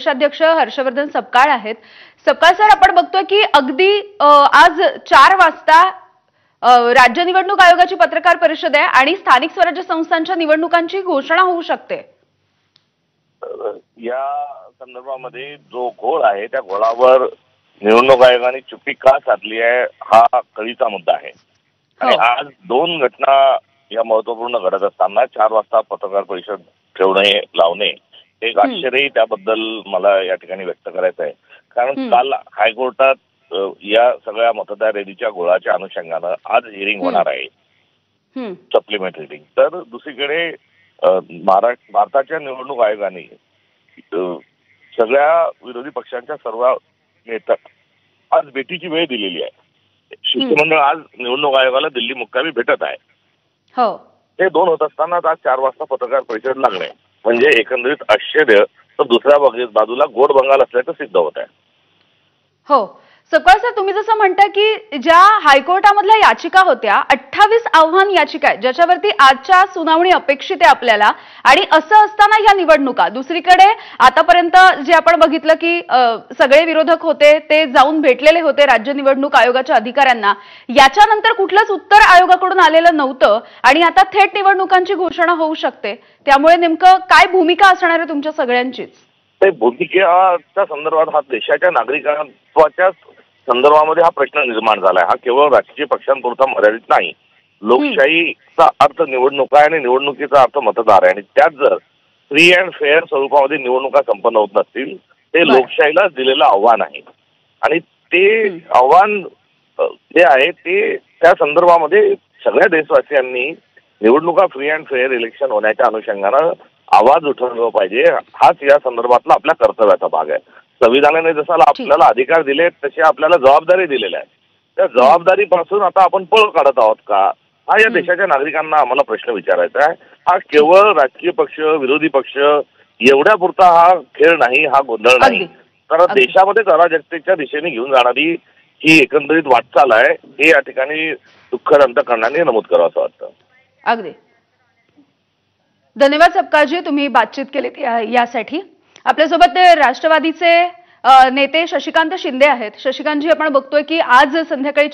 प्रदेशाध्यक्ष हर्षवर्धन सपकाळ आहेत। सपकाळ सर, आपण बघतोय की अगदी आज 4 वाजता राज्य निवडणूक आयोगाची पत्रकार परिषद आहे आणि स्थानिक स्वराज्य संस्थांच्या निवडणुकांची घोषणा होऊ शकते। या संदर्भामध्ये जो घोळ आहे त्या घोळावर निवडणूक आयोगाने चुप्पी का साधली आहे हा कळीचा मुद्दा आहे। आणि आज 2 घटना या महत्त्वपूर्ण घडत असताना 4 वाजता पत्रकार परिषद ठेवणे लावणे एक आश्चर्यही त्याबद्दल मला या ठिकाणी व्यक्त करायचं आहे। कारण काल हायकोर्टात या सगळ्या मतदार रॅलीच्या घोळाच्या अनुषंगाने आज हिअरिंग होणार आहे, सप्लिमेंट हिअरिंग। तर दुसरीकडे भारताच्या निवडणूक आयोगाने सगळ्या विरोधी पक्षांच्या सर्व नेत्यांना आज भेटीची वेळ दिलेली आहे। शिष्टमंडळ आज निवडणूक आयोगाला दिल्ली मुक्कामी भेटत आहे। हे 2 होत असताना आज 4 वाजता पत्रकार परिषद लागणे म्हणजे एकंदरीत आश्चर्य तर दुसऱ्या बाजूला गोड बंगाल असल्याचं सिद्ध होत आहे। हो सपकाळ सर, तुम्ही जसं म्हणता की ज्या हायकोर्टामधल्या याचिका होत्या 28 आव्हान याचिका आहेत ज्याच्यावरती आजच्या सुनावणी अपेक्षित आहे आपल्याला, आणि असं असताना या निवडणुका दुसरीकडे आतापर्यंत जे आपण बघितलं की सगळे विरोधक होते ते जाऊन भेटलेले होते राज्य निवडणूक आयोगाच्या अधिकाऱ्यांना, याच्यानंतर कुठलंच उत्तर आयोगाकडून आलेलं नव्हतं आणि आता थेट निवडणुकांची घोषणा होऊ शकते। त्यामुळे नेमकं काय भूमिका असणार आहे तुमच्या सगळ्यांचीच? ते भूमिकेच्या संदर्भात हा देशाच्या नागरिकत्वाच्या संदर्भामध्ये हा प्रश्न निर्माण झालाय। हा केवळ राजकीय पक्षांपुरता मर्यादित नाही। लोकशाहीचा अर्थ निवडणूक आहे आणि निवडणुकीचा अर्थ मतदार आहे, आणि त्यात जर फ्री अँड फेअर स्वरूपामध्ये निवडणुका संपन्न होत नसतील ते लोकशाहीला दिलेलं आव्हान आहे। आणि ते आव्हान जे आहे ते त्या संदर्भामध्ये सगळ्या देशवासियांनी निवडणुका फ्री अँड फेअर इलेक्शन होण्याच्या अनुषंगानं आवाज उठवला पाहिजे। हाच या संदर्भातला आपल्या कर्तव्याचा भाग आहे। संविधानाने जसा आपल्याला अधिकार दिले तशी आपल्याला जबाबदारी दिलेल्या आहे। त्या जबाबदारीपासून आता आपण पळ काढत आहोत का, हा या देशाच्या नागरिकांना आम्हाला प्रश्न विचारायचा आहे। हा केवळ राजकीय पक्ष विरोधी पक्ष एवढ्यापुरता हा खेळ नाही, हा गोंधळ नाही, तर देशामध्ये अराजकतेच्या दिशेने घेऊन जाणारी ही एकंदरीत वाटचाल आहे हे या ठिकाणी दुःखद अंतःकरणाने नमूद करावं वाटतं। अगदी धन्यवाद सपकाळजी, तुम्ही बातचीत केलीत यासाठी। आपल्यासोबत राष्ट्रवादीचे नेते शशिकांत शिंदे आहेत। शशिकांतजी, आपण बघतोय की आज संध्याकाळी